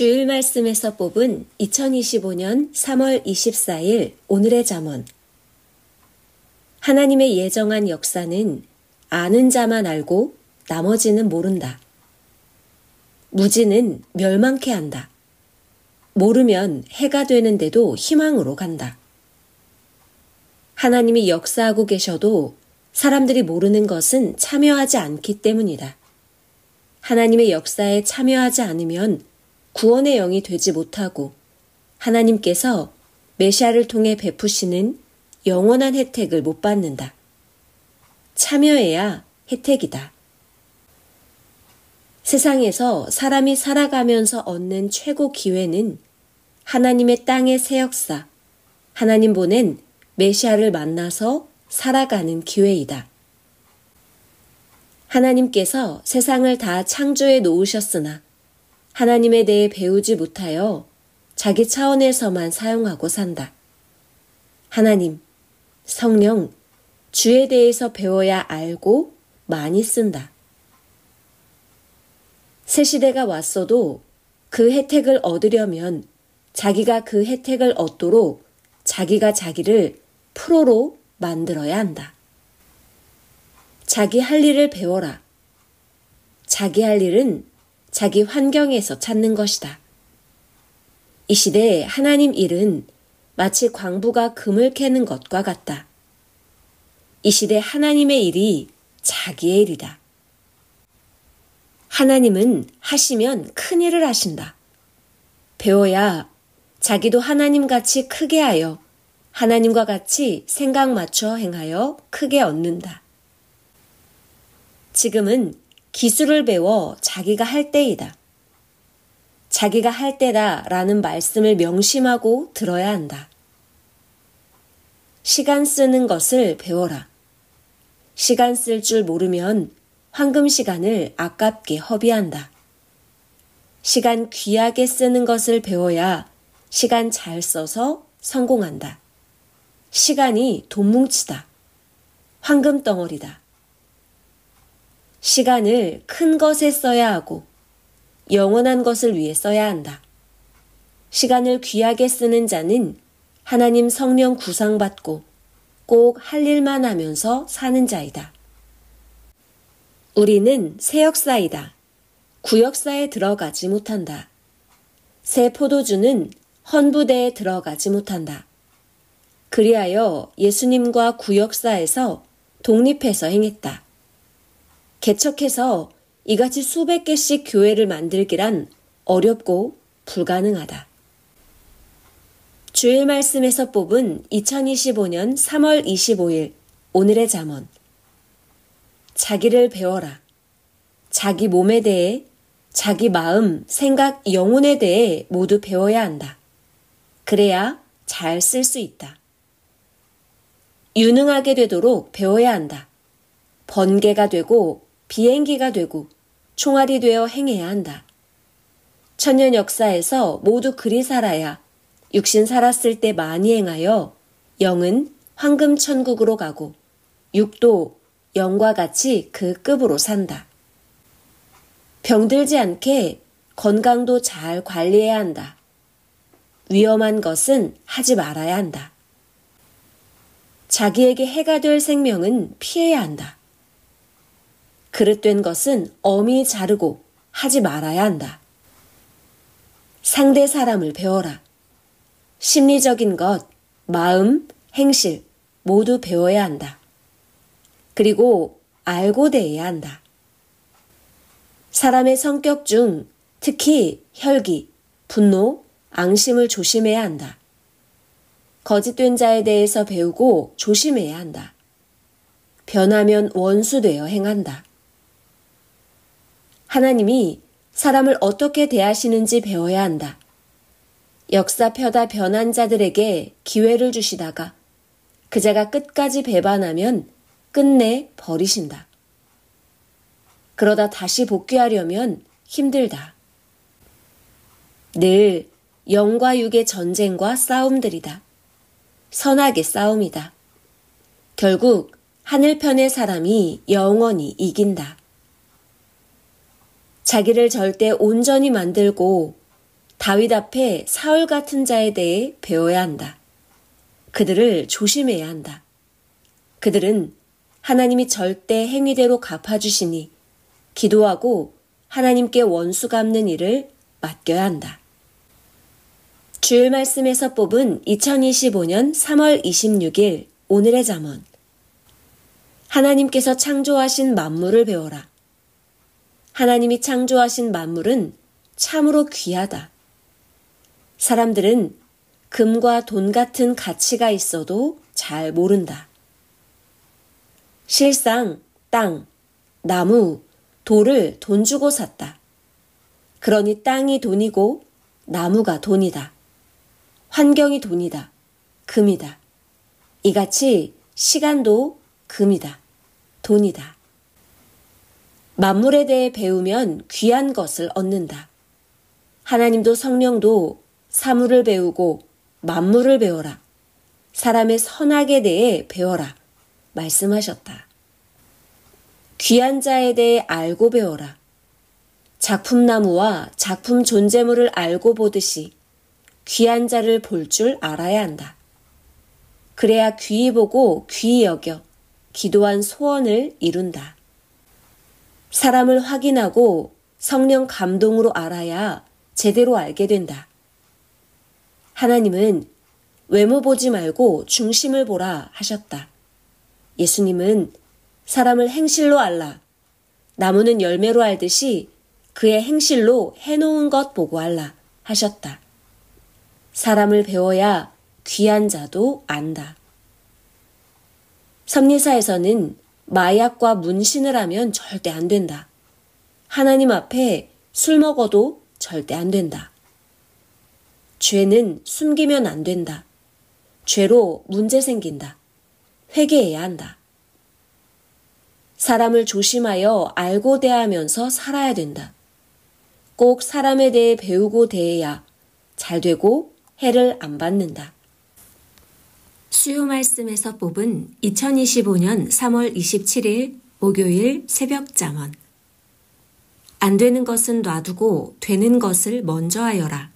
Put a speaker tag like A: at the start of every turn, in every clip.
A: 주일 말씀에서 뽑은 2025년 3월 24일 오늘의 잠언. 하나님의 예정한 역사는 아는 자만 알고 나머지는 모른다. 무지는 멸망케 한다. 모르면 해가 되는데도 희망으로 간다. 하나님이 역사하고 계셔도 사람들이 모르는 것은 참여하지 않기 때문이다. 하나님의 역사에 참여하지 않으면 구원의 영이 되지 못하고 하나님께서 메시아를 통해 베푸시는 영원한 혜택을 못 받는다. 참여해야 혜택이다. 세상에서 사람이 살아가면서 얻는 최고 기회는 하나님의 땅의 새 역사, 하나님 보낸 메시아를 만나서 살아가는 기회이다. 하나님께서 세상을 다 창조해 놓으셨으나 하나님에 대해 배우지 못하여 자기 차원에서만 사용하고 산다. 하나님, 성령, 주에 대해서 배워야 알고 많이 쓴다. 새 시대가 왔어도 그 혜택을 얻으려면 자기가 그 혜택을 얻도록 자기가 자기를 프로로 만들어야 한다. 자기 할 일을 배워라. 자기 할 일은 자기 환경에서 찾는 것이다. 이 시대에 하나님 일은 마치 광부가 금을 캐는 것과 같다. 이 시대 하나님의 일이 자기의 일이다. 하나님은 하시면 큰 일을 하신다. 배워야 자기도 하나님같이 크게 하여 하나님과 같이 생각 맞춰 행하여 크게 얻는다. 지금은 기술을 배워 자기가 할 때이다. 자기가 할 때다 라는 말씀을 명심하고 들어야 한다. 시간 쓰는 것을 배워라. 시간 쓸 줄 모르면 황금 시간을 아깝게 허비한다. 시간 귀하게 쓰는 것을 배워야 시간 잘 써서 성공한다. 시간이 돈뭉치다. 황금 덩어리다. 시간을 큰 것에 써야 하고 영원한 것을 위해 써야 한다. 시간을 귀하게 쓰는 자는 하나님 성령 구상받고 꼭 할 일만 하면서 사는 자이다. 우리는 새 역사이다. 구역사에 들어가지 못한다. 새 포도주는 헌부대에 들어가지 못한다. 그리하여 예수님과 구역사에서 독립해서 행했다. 개척해서 이같이 수백 개씩 교회를 만들기란 어렵고 불가능하다. 주일 말씀에서 뽑은 2025년 3월 25일 오늘의 잠언. 자기를 배워라. 자기 몸에 대해, 자기 마음, 생각, 영혼에 대해 모두 배워야 한다. 그래야 잘 쓸 수 있다. 유능하게 되도록 배워야 한다. 번개가 되고 비행기가 되고 총알이 되어 행해야 한다. 천년 역사에서 모두 그리 살아야 육신 살았을 때 많이 행하여 영은 황금 천국으로 가고 육도 영과 같이 그 급으로 산다. 병들지 않게 건강도 잘 관리해야 한다. 위험한 것은 하지 말아야 한다. 자기에게 해가 될 생명은 피해야 한다. 그릇된 것은 엄히 자르고 하지 말아야 한다. 상대 사람을 배워라. 심리적인 것, 마음, 행실 모두 배워야 한다. 그리고 알고 대해야 한다. 사람의 성격 중 특히 혈기, 분노, 앙심을 조심해야 한다. 거짓된 자에 대해서 배우고 조심해야 한다. 변하면 원수되어 행한다. 하나님이 사람을 어떻게 대하시는지 배워야 한다. 역사 펴다 변한 자들에게 기회를 주시다가 그 자가 끝까지 배반하면 끝내 버리신다. 그러다 다시 복귀하려면 힘들다. 늘 영과 육의 전쟁과 싸움들이다. 선악의 싸움이다. 결국 하늘편의 사람이 영원히 이긴다. 자기를 절대 온전히 만들고 다윗 앞에 사울 같은 자에 대해 배워야 한다. 그들을 조심해야 한다. 그들은 하나님이 절대 행위대로 갚아주시니 기도하고 하나님께 원수 갚는 일을 맡겨야 한다. 주일 말씀에서 뽑은 2025년 3월 26일 오늘의 잠언. 하나님께서 창조하신 만물을 배워라. 하나님이 창조하신 만물은 참으로 귀하다. 사람들은 금과 돈 같은 가치가 있어도 잘 모른다. 실상 땅, 나무, 돌을 돈 주고 샀다. 그러니 땅이 돈이고 나무가 돈이다. 환경이 돈이다. 금이다. 이같이 시간도 금이다. 돈이다. 만물에 대해 배우면 귀한 것을 얻는다. 하나님도 성령도 사물을 배우고 만물을 배워라. 사람의 선악에 대해 배워라. 말씀하셨다. 귀한 자에 대해 알고 배워라. 작품나무와 작품 존재물을 알고 보듯이 귀한 자를 볼 줄 알아야 한다. 그래야 귀히 보고 귀히 여겨 기도한 소원을 이룬다. 사람을 확인하고 성령 감동으로 알아야 제대로 알게 된다. 하나님은 외모 보지 말고 중심을 보라 하셨다. 예수님은 사람을 행실로 알라. 나무는 열매로 알듯이 그의 행실로 해놓은 것 보고 알라 하셨다. 사람을 배워야 귀한 자도 안다. 섭리사에서는 마약과 문신을 하면 절대 안 된다. 하나님 앞에 술 먹어도 절대 안 된다. 죄는 숨기면 안 된다. 죄로 문제 생긴다. 회개해야 한다. 사람을 조심하여 알고 대하면서 살아야 된다. 꼭 사람에 대해 배우고 대해야 잘 되고 해를 안 받는다. 수요 말씀에서 뽑은 2025년 3월 27일 목요일 새벽 잠언. 안 되는 것은 놔두고 되는 것을 먼저 하여라.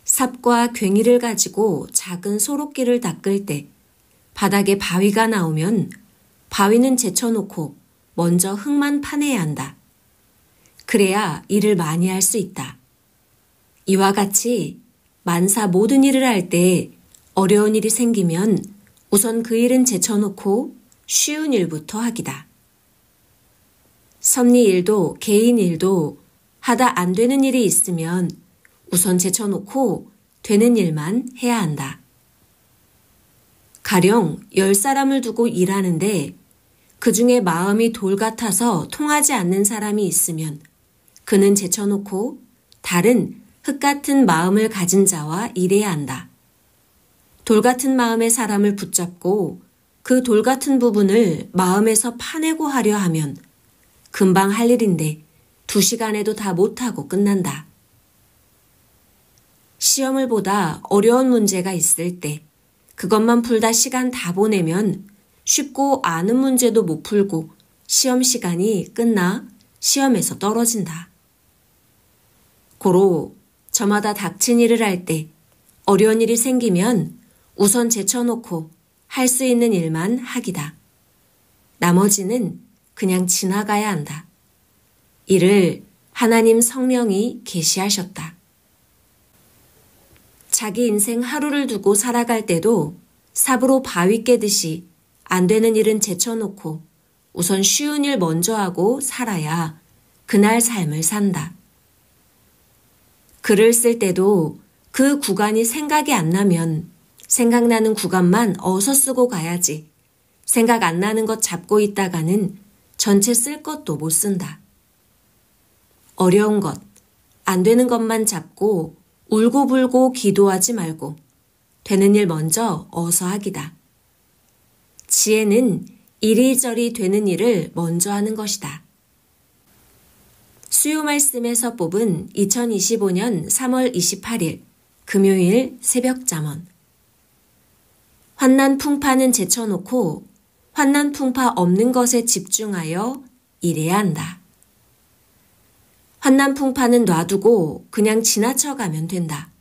A: 삽과 괭이를 가지고 작은 소록길을 닦을 때 바닥에 바위가 나오면 바위는 제쳐놓고 먼저 흙만 파내야 한다. 그래야 일을 많이 할 수 있다. 이와 같이 만사 모든 일을 할 때 어려운 일이 생기면 우선 그 일은 제쳐놓고 쉬운 일부터 하기다. 섭리 일도 개인 일도 하다 안 되는 일이 있으면 우선 제쳐놓고 되는 일만 해야 한다. 가령 10사람을 두고 일하는데 그 중에 마음이 돌 같아서 통하지 않는 사람이 있으면 그는 제쳐놓고 다른 흙 같은 마음을 가진 자와 일해야 한다. 돌 같은 마음의 사람을 붙잡고 그 돌 같은 부분을 마음에서 파내고 하려 하면 금방 할 일인데 2시간에도 다 못하고 끝난다. 시험을 보다 어려운 문제가 있을 때 그것만 풀다 시간 다 보내면 쉽고 아는 문제도 못 풀고 시험 시간이 끝나 시험에서 떨어진다. 고로 저마다 닥친 일을 할 때 어려운 일이 생기면 우선 제쳐놓고 할 수 있는 일만 하기다. 나머지는 그냥 지나가야 한다. 이를 하나님 성령이 계시하셨다. 자기 인생 하루를 두고 살아갈 때도 삽으로 바위 깨듯이 안 되는 일은 제쳐놓고 우선 쉬운 일 먼저 하고 살아야 그날 삶을 산다. 글을 쓸 때도 그 구간이 생각이 안 나면 생각나는 구간만 어서 쓰고 가야지. 생각 안 나는 것 잡고 있다가는 전체 쓸 것도 못 쓴다. 어려운 것, 안 되는 것만 잡고 울고불고 기도하지 말고 되는 일 먼저 어서 하기다. 지혜는 이리저리 되는 일을 먼저 하는 것이다. 수요 말씀에서 뽑은 2025년 3월 28일 금요일 새벽 잠언. 환난 풍파는 제쳐놓고 환난 풍파 없는 것에 집중하여 일해야 한다. 환난 풍파는 놔두고 그냥 지나쳐가면 된다.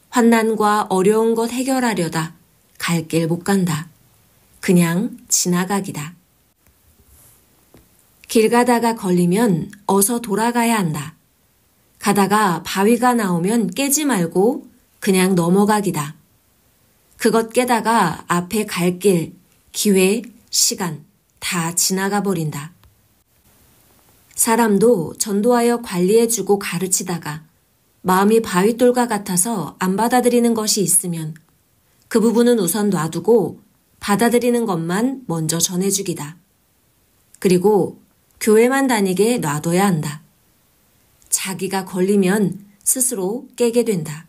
A: 환난과 어려운 것 해결하려다 갈 길 못 간다. 그냥 지나가기다. 길 가다가 걸리면 어서 돌아가야 한다. 가다가 바위가 나오면 깨지 말고 그냥 넘어가기다. 그것 깨다가 앞에 갈 길, 기회, 시간 다 지나가 버린다. 사람도 전도하여 관리해주고 가르치다가 마음이 바위돌과 같아서 안 받아들이는 것이 있으면 그 부분은 우선 놔두고 받아들이는 것만 먼저 전해주기다. 그리고 교회만 다니게 놔둬야 한다. 자기가 걸리면 스스로 깨게 된다.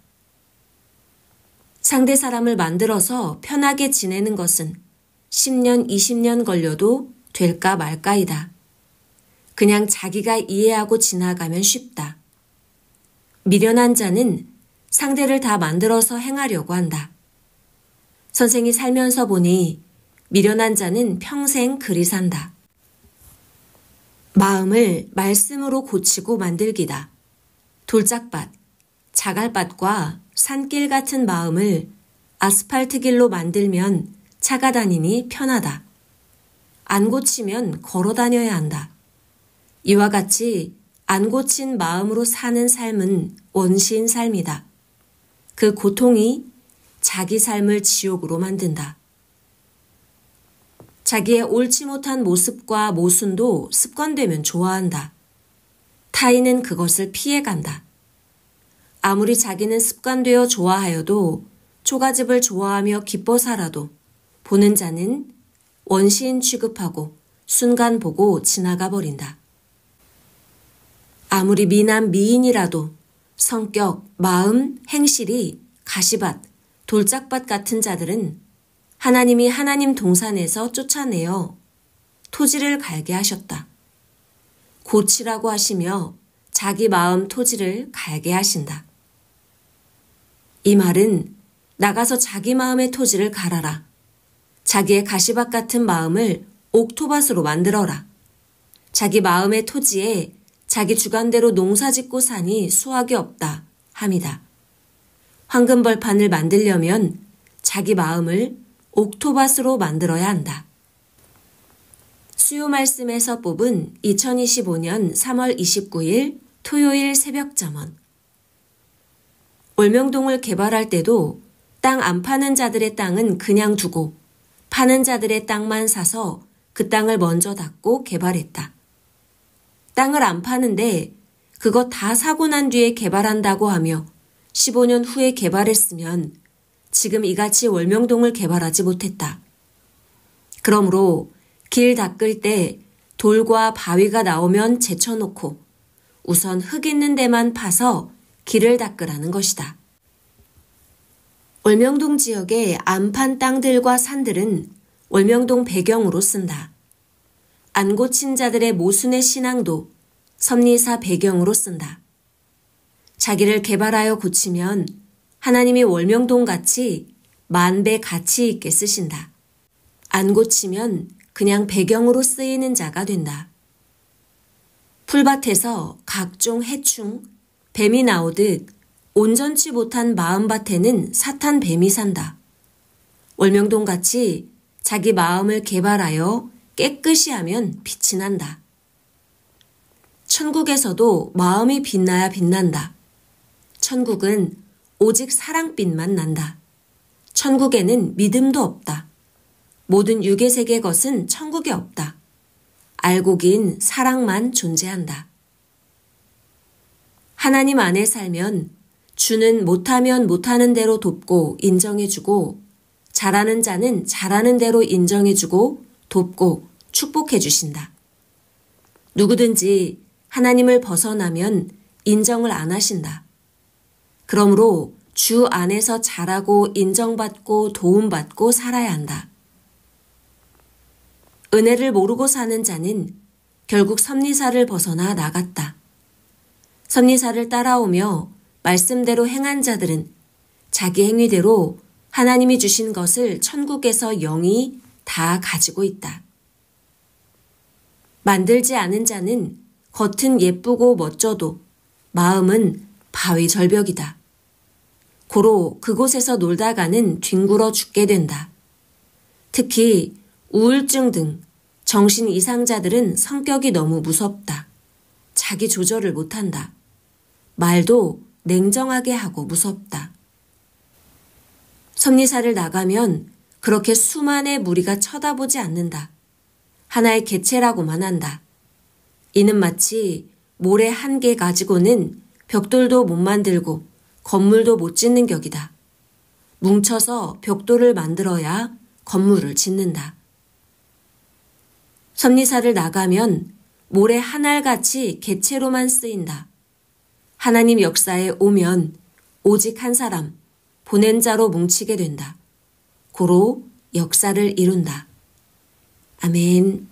A: 상대 사람을 만들어서 편하게 지내는 것은 10년, 20년 걸려도 될까 말까이다. 그냥 자기가 이해하고 지나가면 쉽다. 미련한 자는 상대를 다 만들어서 행하려고 한다. 선생이 살면서 보니 미련한 자는 평생 그리 산다. 마음을 말씀으로 고치고 만들기다. 돌짝밭, 자갈밭과 산길 같은 마음을 아스팔트 길로 만들면 차가 다니니 편하다. 안 고치면 걸어 다녀야 한다. 이와 같이 안 고친 마음으로 사는 삶은 원시인 삶이다. 그 고통이 자기 삶을 지옥으로 만든다. 자기의 옳지 못한 모습과 모순도 습관되면 좋아한다. 타인은 그것을 피해간다. 아무리 자기는 습관되어 좋아하여도 초가집을 좋아하며 기뻐 살아도 보는 자는 원시인 취급하고 순간 보고 지나가 버린다. 아무리 미남 미인이라도 성격, 마음, 행실이 가시밭, 돌짝밭 같은 자들은 하나님이 하나님 동산에서 쫓아내어 토지를 갈게 하셨다. 고치라고 하시며 자기 마음 토지를 갈게 하신다. 이 말은 나가서 자기 마음의 토지를 갈아라. 자기의 가시밭 같은 마음을 옥토밭으로 만들어라. 자기 마음의 토지에 자기 주관대로 농사짓고 사니 수확이 없다 함이다. 황금벌판을 만들려면 자기 마음을 옥토밭으로 만들어야 한다. 수요 말씀에서 뽑은 2025년 3월 29일 토요일 새벽 잠언. 월명동을 개발할 때도 땅 안 파는 자들의 땅은 그냥 두고 파는 자들의 땅만 사서 그 땅을 먼저 닫고 개발했다. 땅을 안 파는데 그거 다 사고 난 뒤에 개발한다고 하며 15년 후에 개발했으면 지금 이같이 월명동을 개발하지 못했다. 그러므로 길 닦을 때 돌과 바위가 나오면 제쳐놓고 우선 흙 있는 데만 파서 길을 닦으라는 것이다. 월명동 지역의 안 판 땅들과 산들은 월명동 배경으로 쓴다. 안 고친 자들의 모순의 신앙도 섭리사 배경으로 쓴다. 자기를 개발하여 고치면 하나님이 월명동같이 만배 가치 있게 쓰신다. 안 고치면 그냥 배경으로 쓰이는 자가 된다. 풀밭에서 각종 해충, 뱀이 나오듯 온전치 못한 마음밭에는 사탄 뱀이 산다. 월명동같이 자기 마음을 개발하여 깨끗이 하면 빛이 난다. 천국에서도 마음이 빛나야 빛난다. 천국은 오직 사랑빛만 난다. 천국에는 믿음도 없다. 모든 육의세계 것은 천국에 없다. 알고 긴 사랑만 존재한다. 하나님 안에 살면 주는 못하면 못하는 대로 돕고 인정해주고 잘하는 자는 잘하는 대로 인정해주고 돕고 축복해주신다. 누구든지 하나님을 벗어나면 인정을 안 하신다. 그러므로 주 안에서 잘하고 인정받고 도움받고 살아야 한다. 은혜를 모르고 사는 자는 결국 섭리사를 벗어나 나갔다. 섭리사를 따라오며 말씀대로 행한 자들은 자기 행위대로 하나님이 주신 것을 천국에서 영이 다 가지고 있다. 만들지 않은 자는 겉은 예쁘고 멋져도 마음은 바위 절벽이다. 고로 그곳에서 놀다가는 뒹굴어 죽게 된다. 특히 우울증 등 정신 이상자들은 성격이 너무 무섭다. 자기 조절을 못한다. 말도 냉정하게 하고 무섭다. 섭리사를 나가면 그렇게 수만의 무리가 쳐다보지 않는다. 하나의 개체라고만 한다. 이는 마치 모래 한 개 가지고는 벽돌도 못 만들고 건물도 못 짓는 격이다. 뭉쳐서 벽돌을 만들어야 건물을 짓는다. 섭리사를 나가면 모래 한 알같이 개체로만 쓰인다. 하나님 역사에 오면 오직 한 사람, 보낸 자로 뭉치게 된다. 고로 역사를 이룬다. 아멘.